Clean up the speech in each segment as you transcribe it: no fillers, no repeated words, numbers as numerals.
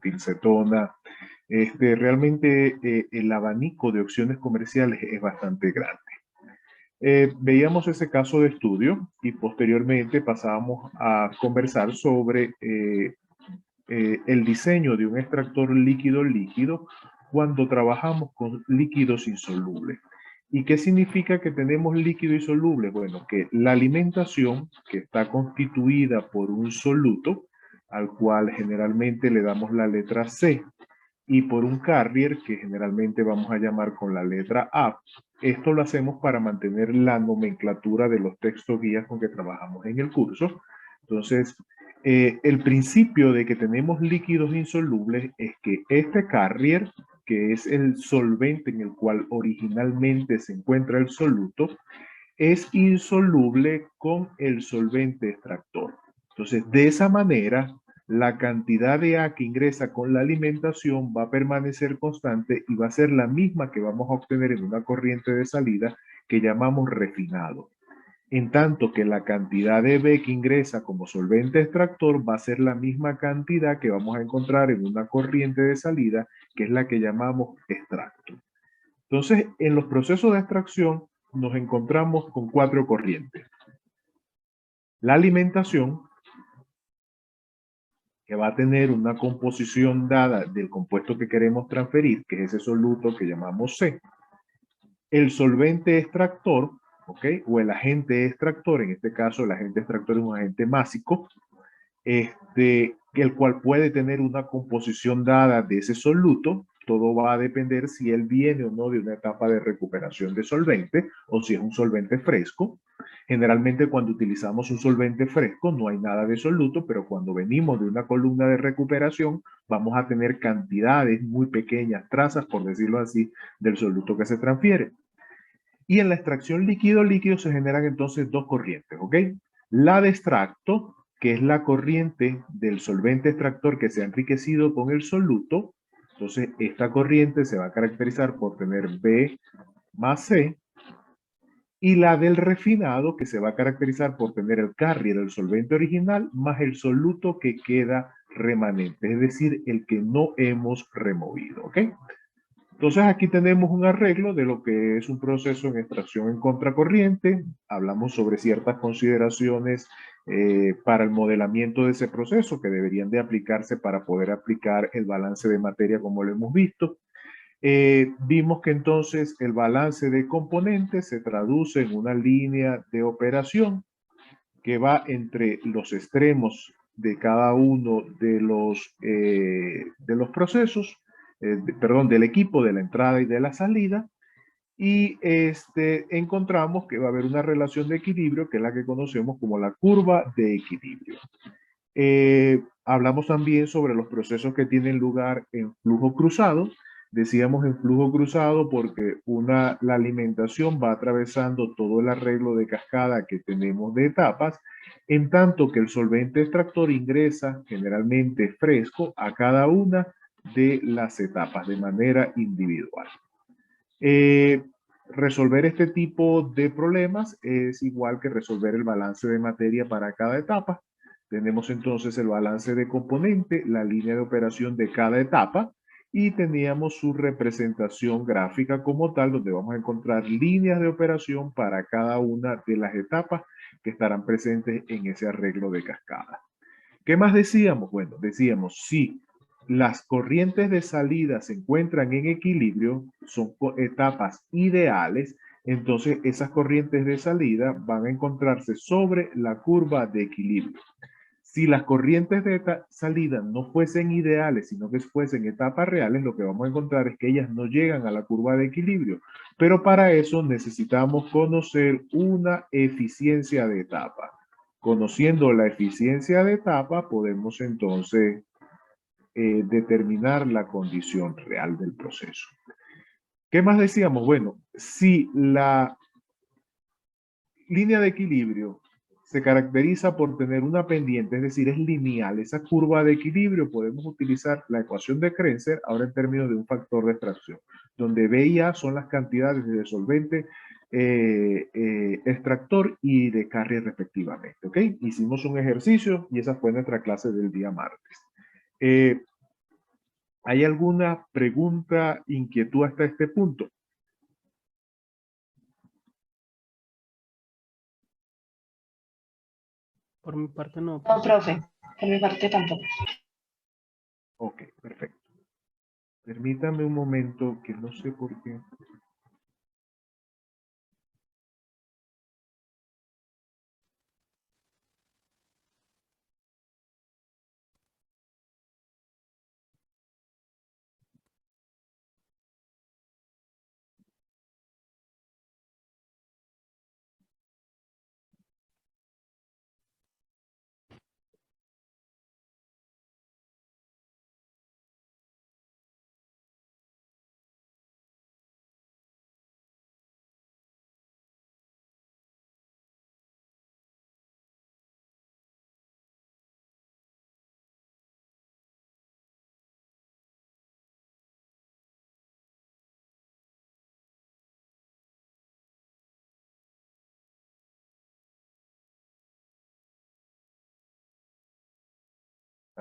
metilcetona. Realmente el abanico de opciones comerciales es bastante grande. Veíamos ese caso de estudio y posteriormente pasábamos a conversar sobre el diseño de un extractor líquido-líquido cuando trabajamos con líquidos insolubles. ¿Y qué significa que tenemos líquido insoluble? Bueno, que la alimentación, que está constituida por un soluto, al cual generalmente le damos la letra C, y por un carrier, que generalmente vamos a llamar con la letra A. Esto lo hacemos para mantener la nomenclatura de los textos guías con que trabajamos en el curso. Entonces, el principio de que tenemos líquidos insolubles es que este carrier, que es el solvente en el cual originalmente se encuentra el soluto, es insoluble con el solvente extractor. Entonces, de esa manera, la cantidad de A que ingresa con la alimentación va a permanecer constante y va a ser la misma que vamos a obtener en una corriente de salida que llamamos refinado. En tanto que la cantidad de B que ingresa como solvente extractor va a ser la misma cantidad que vamos a encontrar en una corriente de salida, que es la que llamamos extracto. Entonces, en los procesos de extracción nos encontramos con 4 corrientes. La alimentación, que va a tener una composición dada del compuesto que queremos transferir, que es ese soluto que llamamos C. El solvente extractor, ¿ok? O el agente extractor, en este caso el agente extractor es un agente másico, el cual puede tener una composición dada de ese soluto. Todo va a depender si él viene o no de una etapa de recuperación de solvente o si es un solvente fresco. Generalmente cuando utilizamos un solvente fresco no hay nada de soluto, pero cuando venimos de una columna de recuperación vamos a tener cantidades muy pequeñas, trazas, por decirlo así, del soluto que se transfiere. Y en la extracción líquido-líquido se generan entonces 2 corrientes, ¿ok? La de extracto, que es la corriente del solvente extractor que se ha enriquecido con el soluto. Entonces, esta corriente se va a caracterizar por tener B más C. Y la del refinado, que se va a caracterizar por tener el carrier, el solvente original, más el soluto que queda remanente, es decir, el que no hemos removido, ¿ok? Entonces aquí tenemos un arreglo de lo que es un proceso en extracción en contracorriente. Hablamos sobre ciertas consideraciones para el modelamiento de ese proceso que deberían de aplicarse para poder aplicar el balance de materia como lo hemos visto. Vimos que entonces el balance de componentes se traduce en una línea de operación que va entre los extremos de cada uno de los procesos, del equipo de la entrada y de la salida, y encontramos que va a haber una relación de equilibrio que es la que conocemos como la curva de equilibrio. Hablamos también sobre los procesos que tienen lugar en flujo cruzado. Decíamos en flujo cruzado porque la alimentación va atravesando todo el arreglo de cascada que tenemos de etapas, en tanto que el solvente extractor ingresa generalmente fresco a cada una de las etapas de manera individual. Resolver este tipo de problemas es igual que resolver el balance de materia para cada etapa. Tenemos entonces el balance de componente, la línea de operación de cada etapa y teníamos su representación gráfica como tal, donde vamos a encontrar líneas de operación para cada una de las etapas que estarán presentes en ese arreglo de cascada. ¿Qué más decíamos? Bueno, decíamos, si las corrientes de salida se encuentran en equilibrio, son etapas ideales, entonces esas corrientes de salida van a encontrarse sobre la curva de equilibrio. Si las corrientes de salida no fuesen ideales, sino que fuesen etapas reales, lo que vamos a encontrar es que ellas no llegan a la curva de equilibrio. Pero para eso necesitamos conocer una eficiencia de etapa. Conociendo la eficiencia de etapa, podemos entonces determinar la condición real del proceso. ¿Qué más decíamos? Bueno, si la línea de equilibrio se caracteriza por tener una pendiente, es decir, es lineal, esa curva de equilibrio, podemos utilizar la ecuación de Krenzer ahora en términos de un factor de extracción, donde B y A son las cantidades de solvente, extractor y de carrier respectivamente. ¿Ok? Hicimos un ejercicio y esa fue nuestra clase del día martes. ¿Hay alguna pregunta, inquietud hasta este punto? Por mi parte no. No, profe, por mi parte tampoco. Ok, perfecto. Permítame un momento que no sé por qué.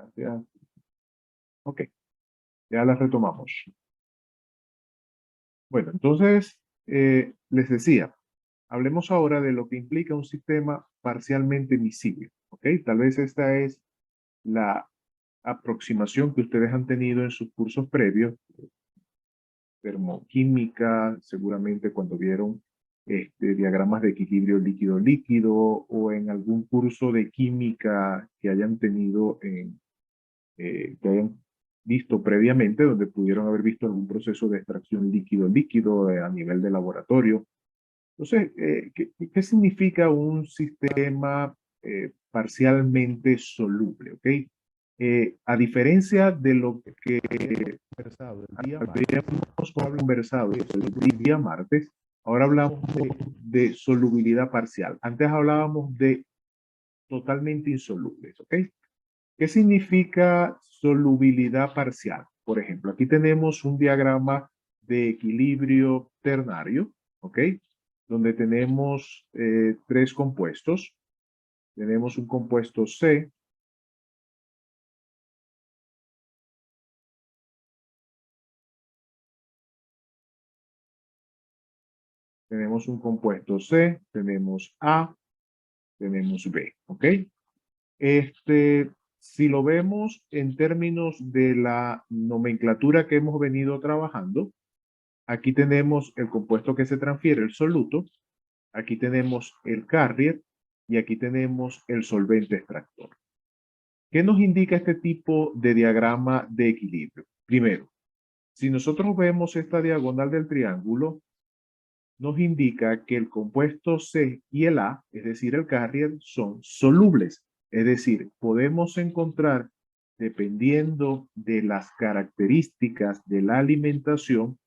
Gracias. Ok, ya la retomamos. Bueno, entonces, les decía, hablemos ahora de lo que implica un sistema parcialmente miscible. ¿Ok? Tal vez esta es la aproximación que ustedes han tenido en sus cursos previos, termoquímica, seguramente cuando vieron diagramas de equilibrio líquido-líquido o en algún curso de química que hayan tenido que hayan visto previamente, donde pudieron haber visto algún proceso de extracción líquido-líquido a nivel de laboratorio. Entonces, ¿qué significa un sistema parcialmente soluble? ¿Ok? A diferencia de lo que habíamos conversado el día martes, ahora hablamos de solubilidad parcial. Antes hablábamos de totalmente insolubles. ¿Ok? ¿Qué significa solubilidad parcial? Por ejemplo, aquí tenemos un diagrama de equilibrio ternario, ¿ok? Donde tenemos tres compuestos. Tenemos un compuesto C, tenemos un compuesto C, tenemos A, tenemos B, ¿ok? Si lo vemos en términos de la nomenclatura que hemos venido trabajando, aquí tenemos el compuesto que se transfiere, el soluto. Aquí tenemos el carrier y aquí tenemos el solvente extractor. ¿Qué nos indica este tipo de diagrama de equilibrio? Primero, si nosotros vemos esta diagonal del triángulo, nos indica que el compuesto C y el A, es decir, el carrier, son solubles. Es decir, podemos encontrar, dependiendo de las características de la alimentación,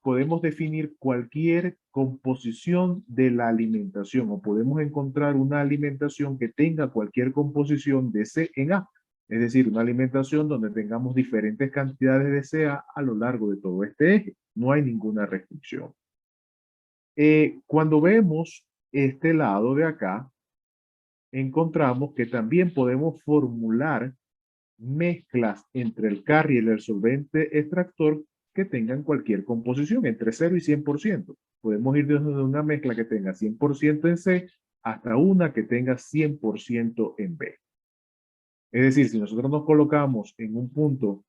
podemos definir cualquier composición de la alimentación o podemos encontrar una alimentación que tenga cualquier composición de C en A. Es decir, una alimentación donde tengamos diferentes cantidades de CA a lo largo de todo este eje. No hay ninguna restricción. Cuando vemos este lado de acá, encontramos que también podemos formular mezclas entre el carrier y el solvente extractor que tengan cualquier composición, entre 0 y 100%. Podemos ir desde una mezcla que tenga 100% en C hasta una que tenga 100% en B. Es decir, si nosotros nos colocamos en un punto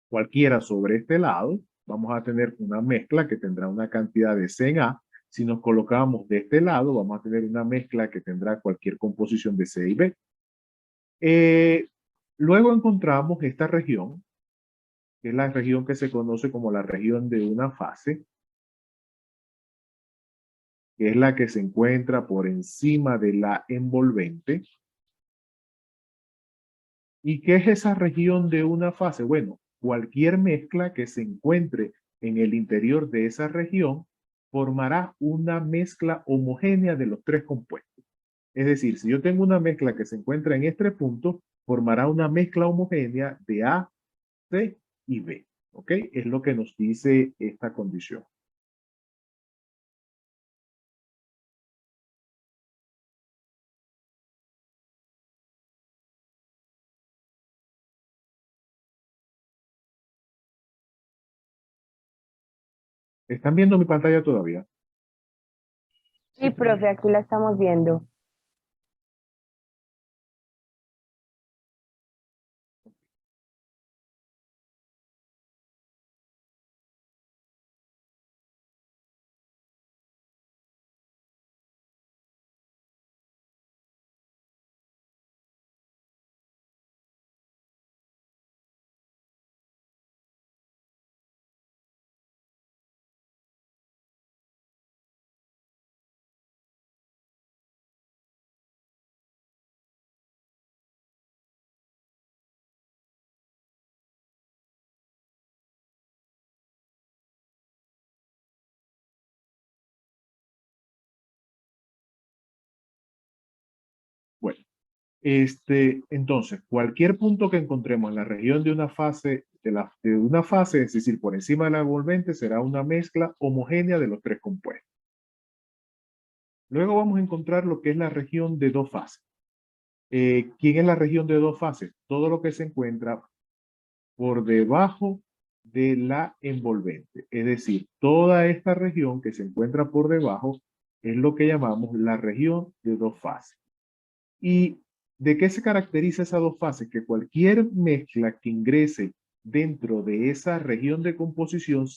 cualquiera sobre este lado, vamos a tener una mezcla que tendrá una cantidad de C en A. Si nos colocamos de este lado, vamos a tener una mezcla que tendrá cualquier composición de C y B. Luego encontramos esta región, que es la región que se conoce como la región de una fase, que es la que se encuentra por encima de la envolvente. ¿Y qué es esa región de una fase? Bueno, cualquier mezcla que se encuentre en el interior de esa región formará una mezcla homogénea de los tres compuestos. Es decir, si yo tengo una mezcla que se encuentra en este punto, formará una mezcla homogénea de A, C y B. ¿Ok? Es lo que nos dice esta condición. ¿Están viendo mi pantalla todavía? Sí, profe, aquí la estamos viendo. Bueno, entonces, cualquier punto que encontremos en la región de una fase, de una fase, es decir, por encima de la envolvente, será una mezcla homogénea de los tres compuestos. Luego vamos a encontrar lo que es la región de dos fases. ¿Quién es la región de dos fases? Todo lo que se encuentra por debajo de la envolvente. Es decir, toda esta región que se encuentra por debajo es lo que llamamos la región de dos fases. ¿Y de qué se caracteriza esas dos fases? Que cualquier mezcla que ingrese dentro de esa región de composición